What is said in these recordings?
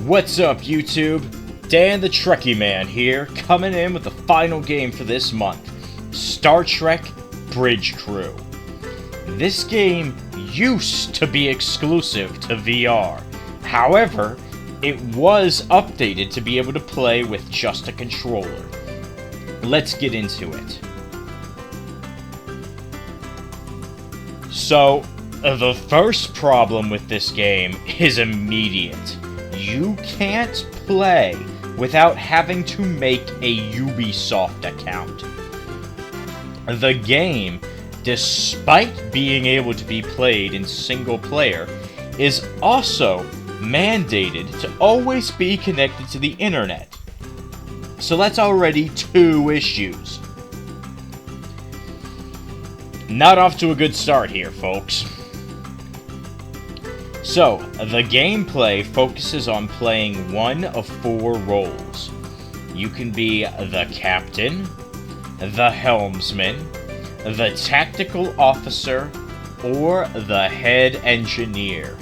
What's up, YouTube? Dan the Trekkie Man here, coming in with the final game for this month, Star Trek Bridge Crew. This game used to be exclusive to VR. However, it was updated to be able to play with just a controller. Let's get into it. So, the first problem with this game is immediate. You can't play without having to make a Ubisoft account. The game, despite being able to be played in single player, is also mandated to always be connected to the internet. So that's already two issues. Not off to a good start here, folks. So, the gameplay focuses on playing one of four roles. You can be the captain, the helmsman, the tactical officer, or the head engineer.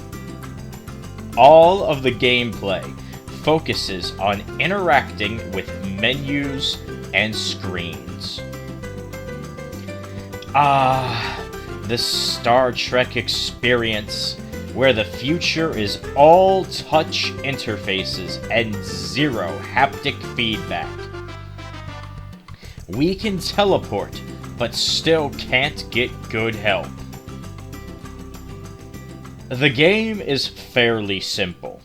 All of the gameplay focuses on interacting with menus and screens. The Star Trek experience, where the future is all touch interfaces and zero haptic feedback. We can teleport, but still can't get good help. The game is fairly simple.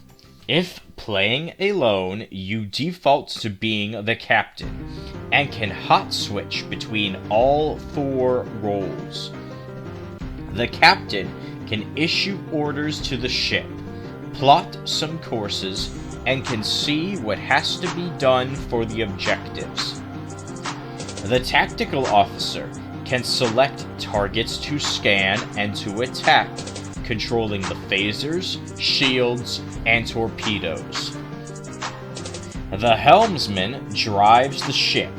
If playing alone, you default to being the captain, and can hot switch between all four roles. The captain can issue orders to the ship, plot some courses, and can see what has to be done for the objectives. The tactical officer can select targets to scan and to attack, controlling the phasers, shields, and torpedoes. The helmsman drives the ship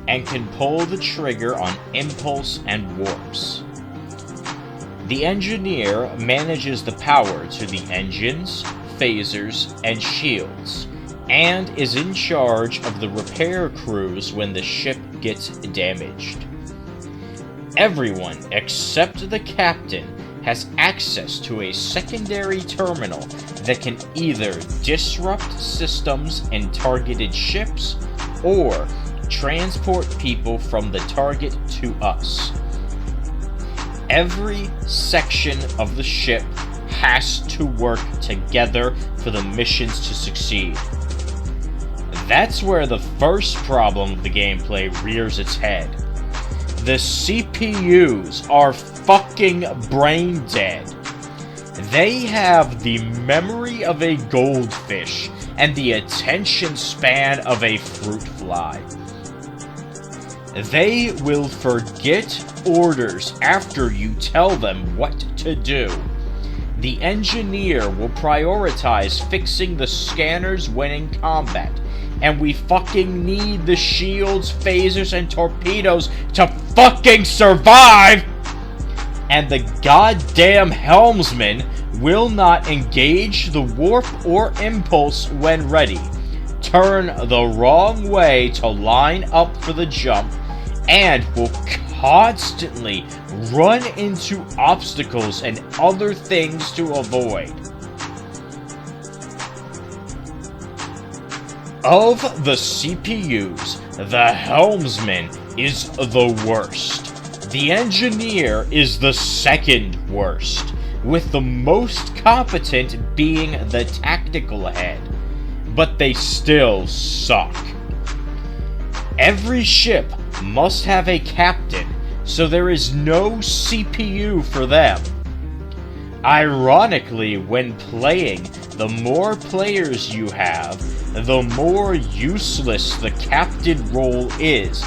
and can pull the trigger on impulse and warps. The engineer manages the power to the engines, phasers, and shields, and is in charge of the repair crews when the ship gets damaged. Everyone except the captain has access to a secondary terminal that can either disrupt systems in targeted ships or transport people from the target to us. Every section of the ship has to work together for the missions to succeed. That's where the first problem of the gameplay rears its head. The CPUs are fucking brain dead. They have the memory of a goldfish and the attention span of a fruit fly. They will forget orders after you tell them what to do. The engineer will prioritize fixing the scanners when in combat, and we fucking need the shields, phasers, and torpedoes to fucking survive! And the goddamn helmsman will not engage the warp or impulse when ready, turn the wrong way to line up for the jump, and will constantly run into obstacles and other things to avoid. Of the CPUs, the helmsman is the worst. The engineer is the second worst, with the most competent being the tactical head. But they still suck. Every ship must have a captain, so there is no CPU for them. Ironically, when playing, the more players you have, the more useless the captain role is,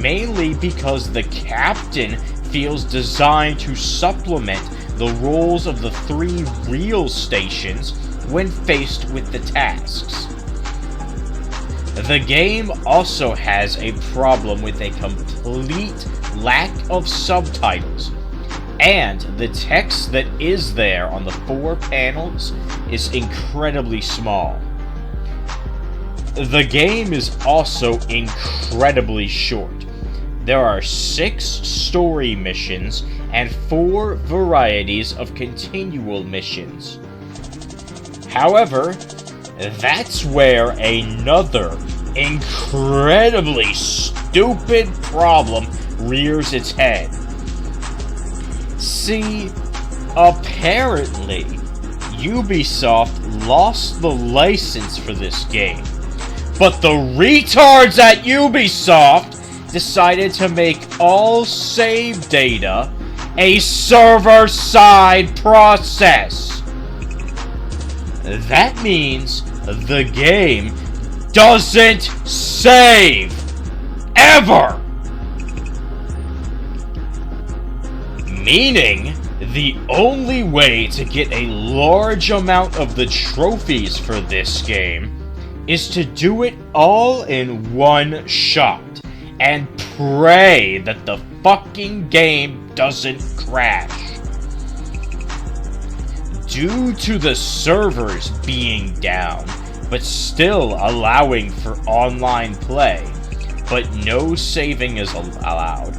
mainly because the captain feels designed to supplement the roles of the three real stations when faced with the tasks. The game also has a problem with a complete lack of subtitles, and the text that is there on the 4 panels is incredibly small. The game is also incredibly short. There are 6 story missions and 4 varieties of continual missions. However, that's where another incredibly stupid problem rears its head. See, apparently, Ubisoft lost the license for this game, but the retards at Ubisoft decided to make all save data a server-side process. That means the game doesn't save ever. Meaning, the only way to get a large amount of the trophies for this game is to do it all in one shot and pray that the fucking game doesn't crash. Due to the servers being down, but still allowing for online play, but no saving is allowed,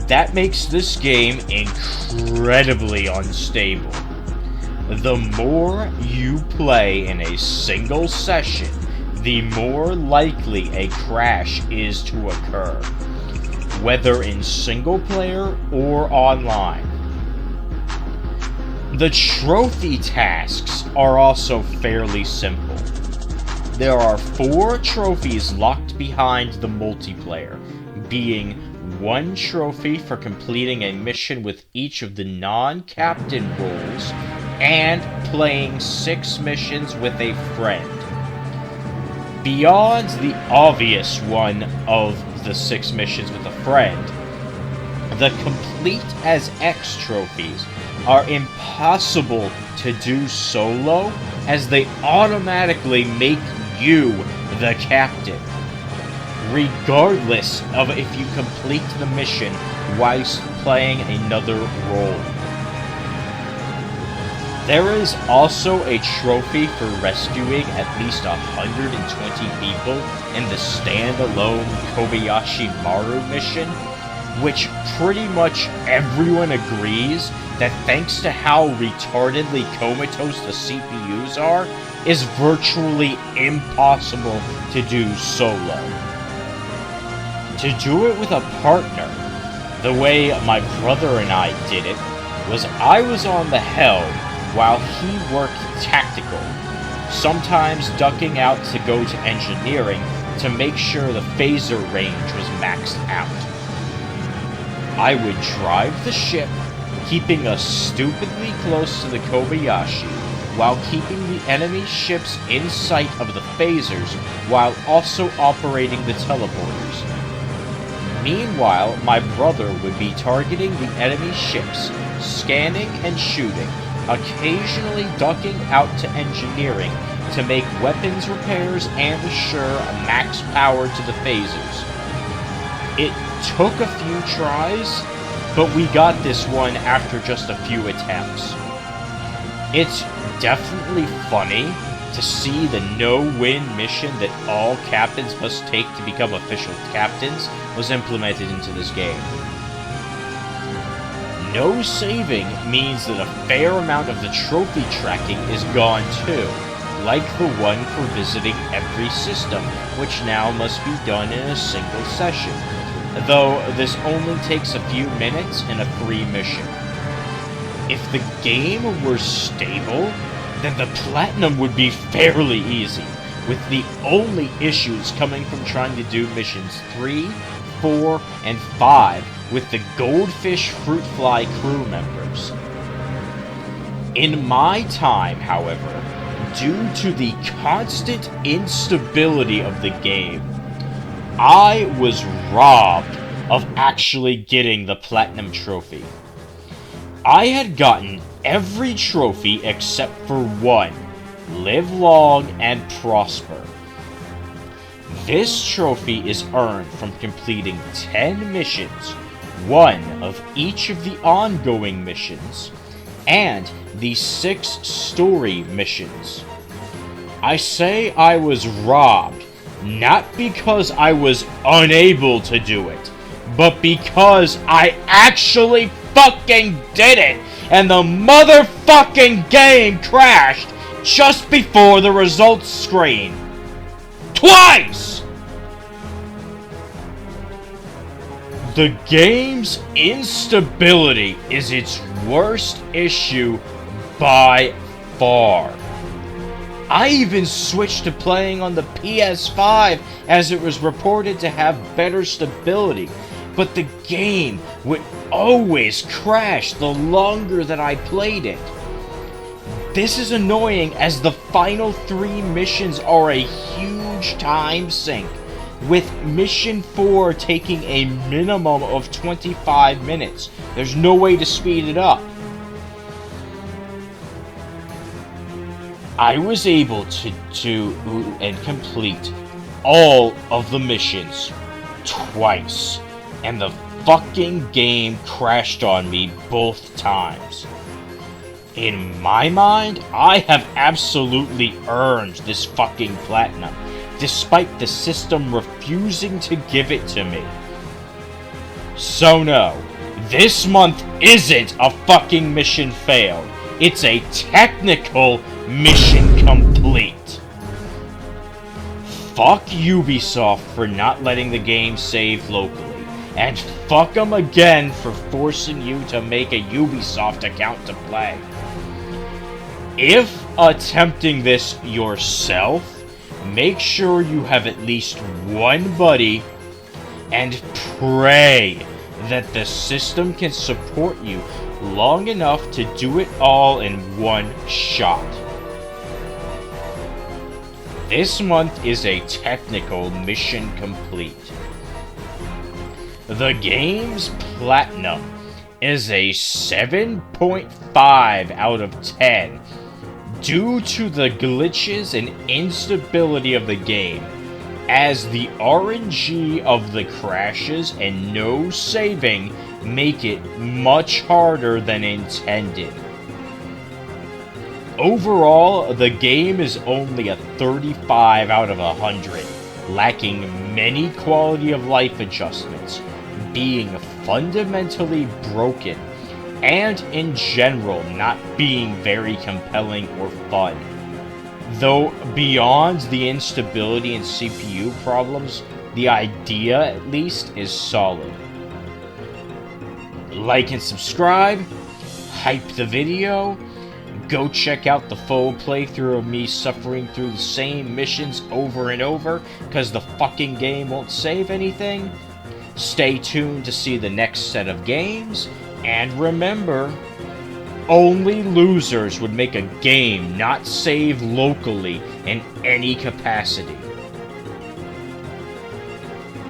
that makes this game incredibly unstable. The more you play in a single session, the more likely a crash is to occur, whether in single player or online. The trophy tasks are also fairly simple. There are 4 trophies locked behind the multiplayer, being 1 trophy for completing a mission with each of the non-captain roles, and playing 6 missions with a friend. Beyond the obvious one of the 6 missions with a friend, the Complete as X trophies are impossible to do solo, as they automatically make you the captain, regardless of if you complete the mission whilst playing another role. There is also a trophy for rescuing at least 120 people in the standalone Kobayashi Maru mission, which pretty much everyone agrees that thanks to how retardedly comatose the CPUs are, is virtually impossible to do solo. To do it with a partner, the way my brother and I did it, was I was on the helm while he worked tactical, sometimes ducking out to go to engineering to make sure the phaser range was maxed out. I would drive the ship, keeping us stupidly close to the Kobayashi, while keeping the enemy ships in sight of the phasers, while also operating the teleporters. Meanwhile, my brother would be targeting the enemy ships, scanning and shooting, occasionally ducking out to engineering to make weapons repairs and assure max power to the phasers. It took a few tries, but we got this one after just a few attempts. It's definitely funny to see the no-win mission that all captains must take to become official captains was implemented into this game. No saving means that a fair amount of the trophy tracking is gone too, like the one for visiting every system, which now must be done in a single session, though this only takes a few minutes in a free mission. If the game were stable, then the platinum would be fairly easy, with the only issues coming from trying to do missions 3, 4, and 5 with the Goldfish Fruit Fly crew members. In my time, however, due to the constant instability of the game, I was robbed of actually getting the Platinum Trophy. I had gotten every trophy except for one, Live Long and Prosper. This trophy is earned from completing 10 missions, one of each of the ongoing missions, and the 6 story missions. I say I was robbed Not because I was unable to do it, but because I actually fucking did it, and the motherfucking game crashed just before the results screen. Twice! The game's instability is its worst issue by far. I even switched to playing on the PS5 as it was reported to have better stability, but the game would always crash the longer that I played it. This is annoying as the final 3 missions are a huge time sink, with mission 4 taking a minimum of 25 minutes. There's no way to speed it up. I was able to do and complete all of the missions twice, and the fucking game crashed on me both times. In my mind, I have absolutely earned this fucking platinum, despite the system refusing to give it to me. So no, this month isn't a fucking mission failed. It's a technical mission complete. Fuck Ubisoft for not letting the game save locally, and fuck them again for forcing you to make a Ubisoft account to play. If attempting this yourself, make sure you have at least one buddy, and pray that the system can support you long enough to do it all in one shot. This month is a technical mission complete. The game's platinum is a 7.5 out of 10 due to the glitches and instability of the game, as the RNG of the crashes and no saving make it much harder than intended. Overall, the game is only a 35 out of 100, lacking many quality of life adjustments, being fundamentally broken, and in general not being very compelling or fun. Though beyond the instability and CPU problems, the idea at least is solid. Like and subscribe, hype the video, go check out the full playthrough of me suffering through the same missions over and over because the fucking game won't save anything. Stay tuned to see the next set of games, and remember, only losers would make a game not save locally in any capacity.